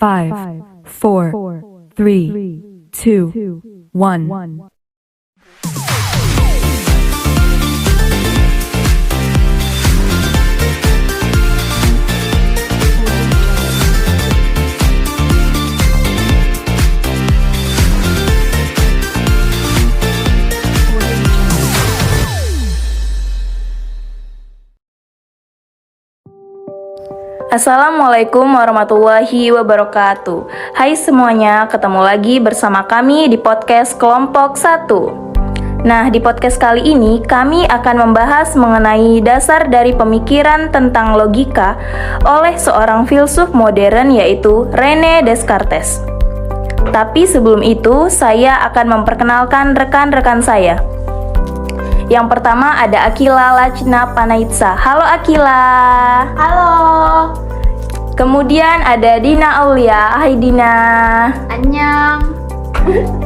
5, 4, 3, 2, 1. Assalamualaikum warahmatullahi wabarakatuh. Hai semuanya, ketemu lagi bersama kami di podcast Kelompok 1. Nah, di podcast kali ini kami akan membahas mengenai dasar dari pemikiran tentang logika oleh seorang filsuf modern yaitu René Descartes. Tapi sebelum itu, saya akan memperkenalkan rekan-rekan saya. Yang pertama ada Akila Lachna Panaitsa. Halo Akila. Halo. Kemudian ada Dina Aulia. Hai Dina. Annyeong.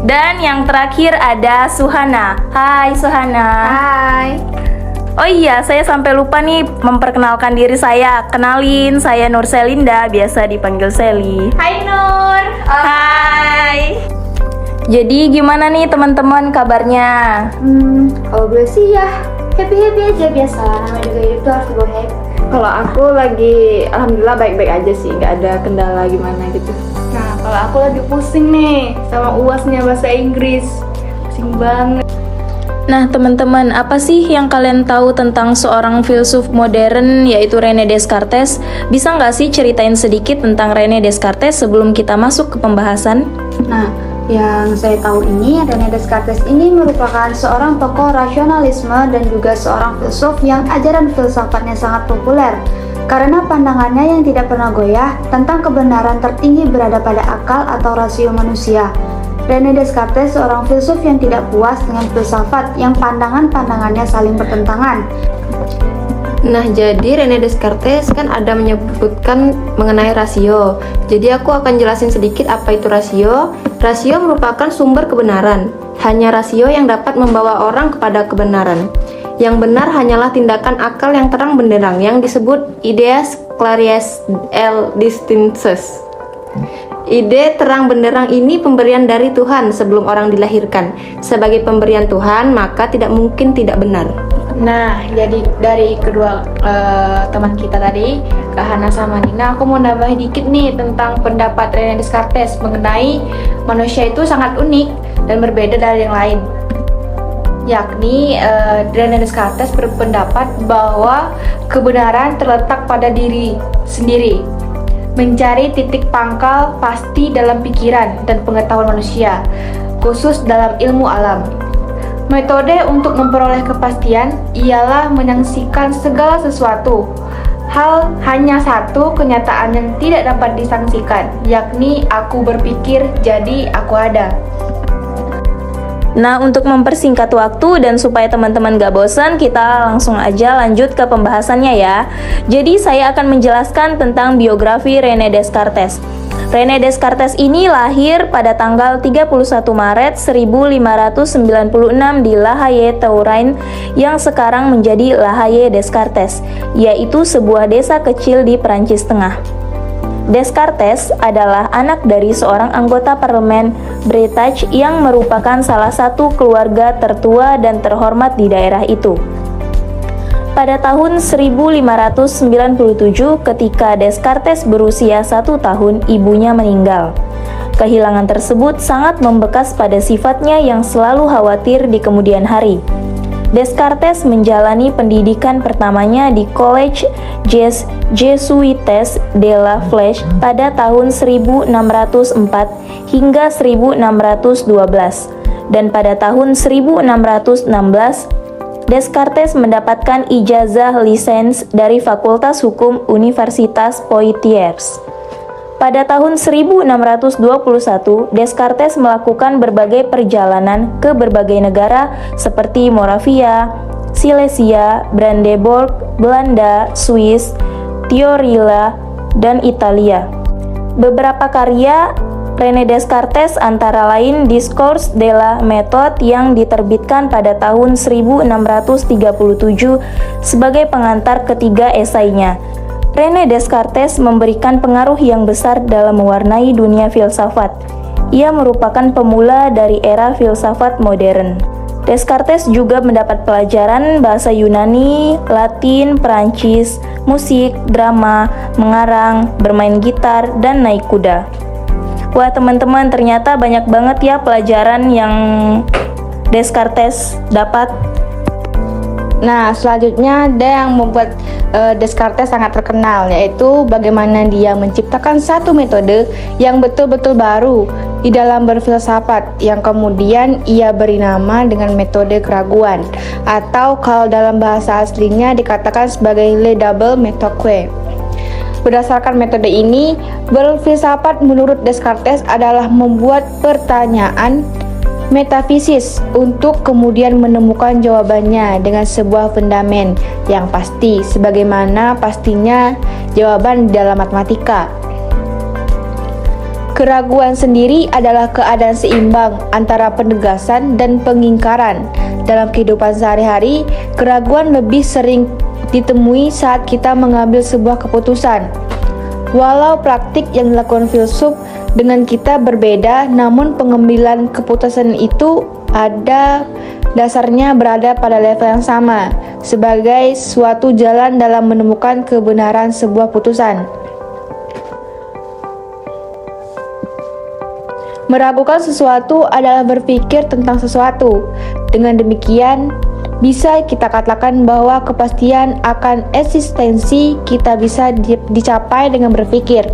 Dan yang terakhir ada Suhana. Hai Suhana. Hai. Oh iya, saya sampai lupa nih memperkenalkan diri saya. Kenalin, saya Nur Selinda, biasa dipanggil Seli. Hai Nur. Hai. Jadi gimana nih teman-teman kabarnya? Kalau gue sih ya happy aja biasa. Namanya juga hidup tuh harus gue happy. Kalau aku lagi alhamdulillah baik-baik aja sih, nggak ada kendala gimana gitu. Nah, kalau aku lagi pusing nih sama UASnya bahasa Inggris. Pusing banget. Nah teman-teman, apa sih yang kalian tahu tentang seorang filsuf modern yaitu René Descartes? Bisa nggak sih ceritain sedikit tentang René Descartes sebelum kita masuk ke pembahasan? Nah, yang saya tahu ini, René Descartes ini merupakan seorang tokoh rasionalisme dan juga seorang filsuf yang ajaran filsafatnya sangat populer karena pandangannya yang tidak pernah goyah tentang kebenaran tertinggi berada pada akal atau rasio manusia. René Descartes seorang filsuf yang tidak puas dengan filsafat yang pandangan-pandangannya saling bertentangan. Nah, jadi René Descartes kan ada menyebutkan mengenai rasio. Jadi aku akan jelasin sedikit apa itu rasio. Rasio merupakan sumber kebenaran. Hanya rasio yang dapat membawa orang kepada kebenaran. Yang benar hanyalah tindakan akal yang terang benderang yang disebut ideas clarias et distinctus. Ide terang benderang ini pemberian dari Tuhan sebelum orang dilahirkan. Sebagai pemberian Tuhan, maka tidak mungkin tidak benar. Nah, jadi dari kedua teman kita tadi, Kak Hana sama Nina, aku mau nambah dikit nih tentang pendapat René Descartes mengenai manusia itu sangat unik dan berbeda dari yang lain. Yakni René Descartes berpendapat bahwa kebenaran terletak pada diri sendiri. Mencari titik pangkal pasti dalam pikiran dan pengetahuan manusia, khusus dalam ilmu alam. Metode untuk memperoleh kepastian ialah menyaksikan segala sesuatu. Hal hanya satu kenyataan yang tidak dapat disangsikan, yakni aku berpikir jadi aku ada. Nah, untuk mempersingkat waktu dan supaya teman-teman gak bosan, kita langsung aja lanjut ke pembahasannya ya. Jadi saya akan menjelaskan tentang biografi René Descartes. René Descartes ini lahir pada tanggal 31 Maret 1596 di La Haye-Touraine yang sekarang menjadi La Haye-Descartes, yaitu sebuah desa kecil di Perancis Tengah. Descartes adalah anak dari seorang anggota parlemen Bretagne yang merupakan salah satu keluarga tertua dan terhormat di daerah itu. Pada tahun 1597, ketika Descartes berusia 1 tahun, ibunya meninggal. Kehilangan tersebut sangat membekas pada sifatnya yang selalu khawatir di kemudian hari. Descartes menjalani pendidikan pertamanya di Collège Jesuites de la Flèche pada tahun 1604 hingga 1612, dan pada tahun 1616 Descartes mendapatkan ijazah lisens dari Fakultas Hukum Universitas Poitiers. Pada tahun 1621, Descartes melakukan berbagai perjalanan ke berbagai negara seperti Moravia, Silesia, Brandenburg, Belanda, Swiss, Tyrol, dan Italia. Beberapa karya René Descartes antara lain Discours de la Méthode yang diterbitkan pada tahun 1637 sebagai pengantar ketiga esainya. René Descartes memberikan pengaruh yang besar dalam mewarnai dunia filsafat. Ia merupakan pemula dari era filsafat modern. Descartes juga mendapat pelajaran bahasa Yunani, Latin, Perancis, musik, drama, mengarang, bermain gitar, dan naik kuda. Wah teman-teman, ternyata banyak banget ya pelajaran yang Descartes dapat. Nah, selanjutnya ada yang membuat Descartes sangat terkenal, yaitu bagaimana dia menciptakan satu metode yang betul-betul baru di dalam berfilsafat, yang kemudian ia beri nama dengan metode keraguan, atau kalau dalam bahasa aslinya dikatakan sebagai le double méthode. Berdasarkan metode ini, berfilsafat menurut Descartes adalah membuat pertanyaan metafisis untuk kemudian menemukan jawabannya dengan sebuah fundamen yang pasti, sebagaimana pastinya jawaban di dalam matematika. Keraguan sendiri adalah keadaan seimbang antara penegasan dan pengingkaran. Dalam kehidupan sehari-hari, keraguan lebih sering ditemui saat kita mengambil sebuah keputusan. Walau praktik yang dilakukan filsuf dengan kita berbeda, namun pengambilan keputusan itu ada dasarnya berada pada level yang sama, sebagai suatu jalan dalam menemukan kebenaran sebuah putusan. Meragukan sesuatu adalah berpikir tentang sesuatu. Dengan demikian, bisa kita katakan bahwa kepastian akan eksistensi kita bisa dicapai dengan berpikir.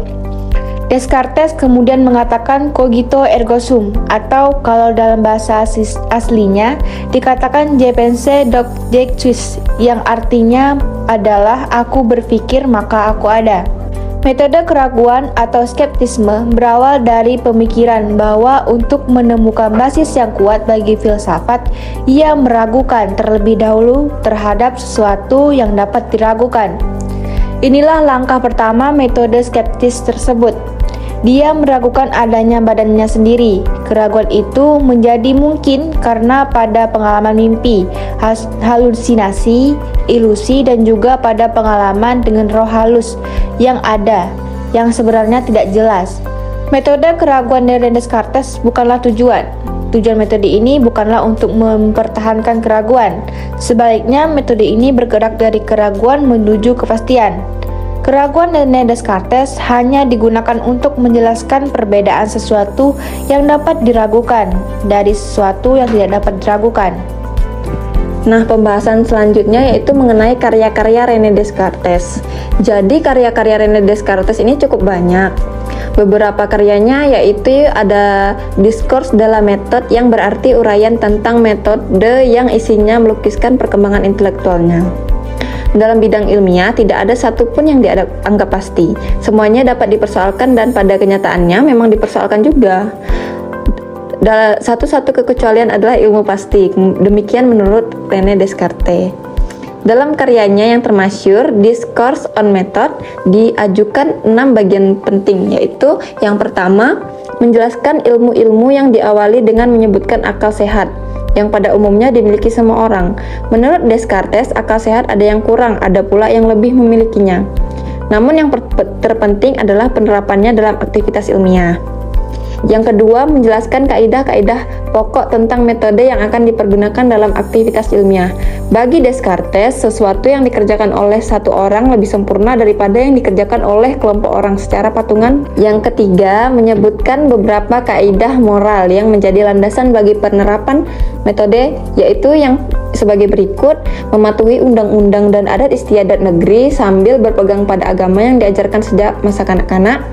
Descartes kemudian mengatakan cogito ergo sum, atau kalau dalam bahasa aslinya dikatakan je pense donc j'existe, yang artinya adalah aku berpikir maka aku ada. Metode keraguan atau skeptisme berawal dari pemikiran bahwa untuk menemukan basis yang kuat bagi filsafat, ia meragukan terlebih dahulu terhadap sesuatu yang dapat diragukan. Inilah langkah pertama metode skeptis tersebut. Dia meragukan adanya badannya sendiri. Keraguan itu menjadi mungkin karena pada pengalaman mimpi, halusinasi, ilusi, dan juga pada pengalaman dengan roh halus yang ada, yang sebenarnya tidak jelas. Metode keraguan dari Descartes bukanlah tujuan. Tujuan metode ini bukanlah untuk mempertahankan keraguan. Sebaliknya, metode ini bergerak dari keraguan menuju kepastian. Keraguan René Descartes hanya digunakan untuk menjelaskan perbedaan sesuatu yang dapat diragukan dari sesuatu yang tidak dapat diragukan. Nah, pembahasan selanjutnya yaitu mengenai karya-karya René Descartes. Jadi, karya-karya René Descartes ini cukup banyak. Beberapa karyanya yaitu ada Discours de la Méthode, yang berarti uraian tentang metode yang isinya melukiskan perkembangan intelektualnya. Dalam bidang ilmiah, tidak ada satupun yang dianggap pasti. Semuanya dapat dipersoalkan dan pada kenyataannya memang dipersoalkan juga. Satu-satu kekecualian adalah ilmu pasti. Demikian menurut René Descartes. Dalam karyanya yang termasyhur, Discourse on Method, diajukan 6 bagian penting, yaitu yang pertama, menjelaskan ilmu-ilmu yang diawali dengan menyebutkan akal sehat, yang pada umumnya dimiliki semua orang. Menurut Descartes, akal sehat ada yang kurang, ada pula yang lebih memilikinya. Namun yang terpenting adalah penerapannya dalam aktivitas ilmiah. Yang kedua, menjelaskan kaidah-kaidah pokok tentang metode yang akan dipergunakan dalam aktivitas ilmiah. Bagi Descartes, sesuatu yang dikerjakan oleh satu orang lebih sempurna daripada yang dikerjakan oleh kelompok orang secara patungan. Yang ketiga, menyebutkan beberapa kaidah moral yang menjadi landasan bagi penerapan metode, yaitu yang sebagai berikut: mematuhi undang-undang dan adat istiadat negeri sambil berpegang pada agama yang diajarkan sejak masa kanak-kanak,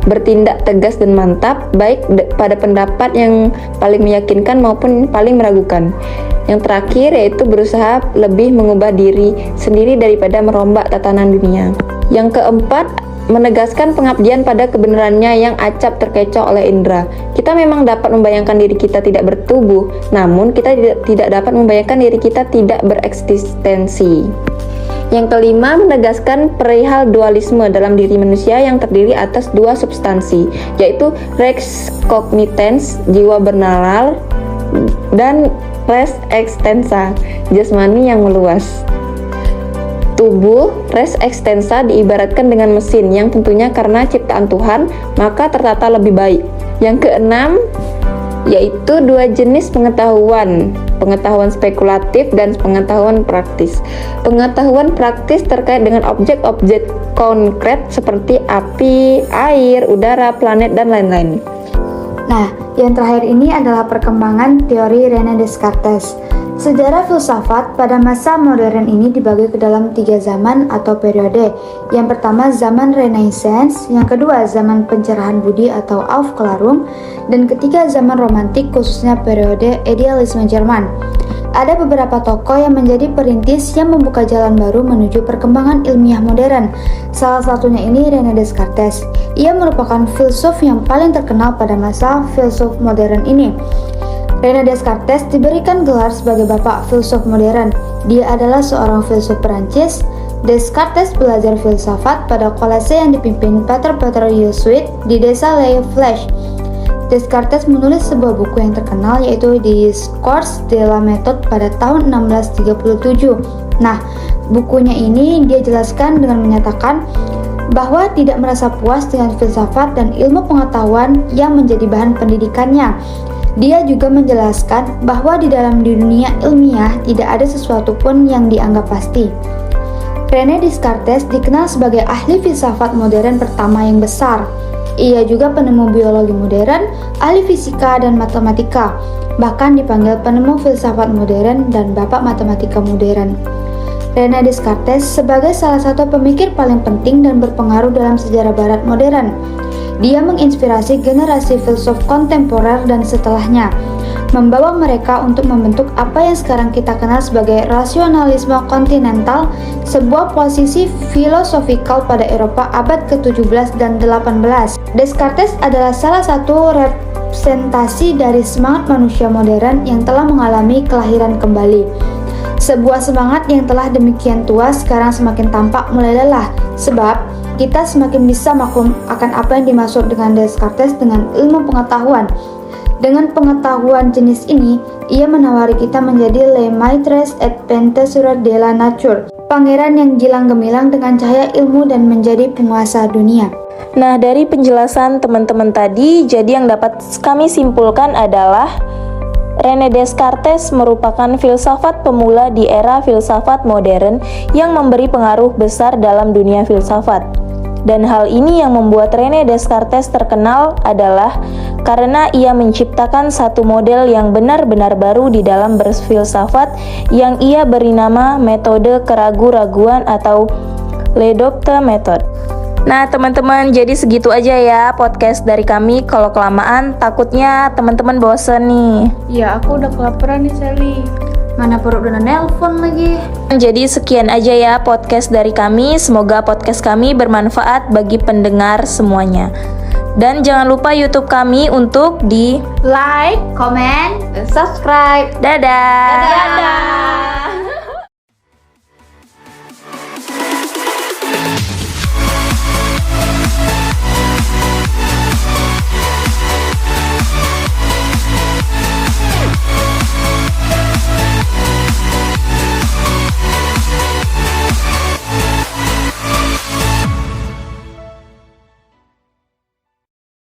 bertindak tegas dan mantap, baik pada pendapat yang paling meyakinkan maupun paling meragukan. Yang terakhir yaitu berusaha lebih mengubah diri sendiri daripada merombak tatanan dunia. Yang keempat, menegaskan pengabdian pada kebenarannya yang acap terkecoh oleh indera. Kita memang dapat membayangkan diri kita tidak bertubuh, namun kita tidak dapat membayangkan diri kita tidak bereksistensi. Yang kelima, menegaskan perihal dualisme dalam diri manusia yang terdiri atas dua substansi, yaitu res cognitans, jiwa bernalar, dan res extensa, jasmani yang meluas. Tubuh res extensa diibaratkan dengan mesin yang tentunya karena ciptaan Tuhan maka tertata lebih baik. Yang keenam yaitu dua jenis pengetahuan spekulatif dan pengetahuan praktis. Pengetahuan praktis terkait dengan objek-objek konkret seperti api, air, udara, planet, dan lain-lain. Nah, yang terakhir ini adalah perkembangan teori René Descartes. Sejarah filsafat pada masa modern ini dibagi ke dalam 3 zaman atau periode. Yang pertama zaman Renaissance, yang kedua zaman pencerahan budi atau Aufklärung, dan ketiga zaman romantik khususnya periode idealisme Jerman. Ada beberapa tokoh yang menjadi perintis yang membuka jalan baru menuju perkembangan ilmiah modern. Salah satunya ini René Descartes. Ia merupakan filsuf yang paling terkenal pada masa filsuf modern ini. René Descartes diberikan gelar sebagai bapak filsuf modern. Dia adalah seorang filsuf Perancis. Descartes belajar filsafat pada kolase yang dipimpin Pater Jesuit di desa Les Flèches. Descartes menulis sebuah buku yang terkenal yaitu Discours de la Méthode pada tahun 1637. Nah, bukunya ini dia jelaskan dengan menyatakan bahwa tidak merasa puas dengan filsafat dan ilmu pengetahuan yang menjadi bahan pendidikannya. Dia juga menjelaskan bahwa di dalam dunia ilmiah tidak ada sesuatu pun yang dianggap pasti. René Descartes dikenal sebagai ahli filsafat modern pertama yang besar. Ia juga penemu biologi modern, ahli fisika dan matematika, bahkan dipanggil penemu filsafat modern dan bapak matematika modern. René Descartes sebagai salah satu pemikir paling penting dan berpengaruh dalam sejarah barat modern. Dia menginspirasi generasi filsuf kontemporer dan setelahnya, membawa mereka untuk membentuk apa yang sekarang kita kenal sebagai rasionalisme kontinental, sebuah posisi filosofikal pada Eropa abad ke-17 dan 18. Descartes adalah salah satu representasi dari semangat manusia modern yang telah mengalami kelahiran kembali. Sebuah semangat yang telah demikian tua sekarang semakin tampak mulai lelah, sebab kita semakin bisa maklum akan apa yang dimaksud dengan Descartes dengan ilmu pengetahuan. Dengan pengetahuan jenis ini, ia menawari kita menjadi le maître et penseur de la nature, pangeran yang gilang gemilang dengan cahaya ilmu dan menjadi penguasa dunia. Nah, dari penjelasan teman-teman tadi, jadi yang dapat kami simpulkan adalah René Descartes merupakan filsafat pemula di era filsafat modern yang memberi pengaruh besar dalam dunia filsafat. Dan hal ini yang membuat René Descartes terkenal adalah karena ia menciptakan satu model yang benar-benar baru di dalam berfilsafat yang ia beri nama metode keraguan-raguan atau Le Doute Method. Nah teman-teman, jadi segitu aja ya podcast dari kami. Kalau kelamaan takutnya teman-teman bosen nih. Ya, aku udah kelaparan nih, Sally. Mana perut udah nelpon lagi. Jadi sekian aja ya podcast dari kami. Semoga podcast kami bermanfaat bagi pendengar semuanya. Dan jangan lupa YouTube kami untuk di Like, Komen, Subscribe. Dadah. dadah.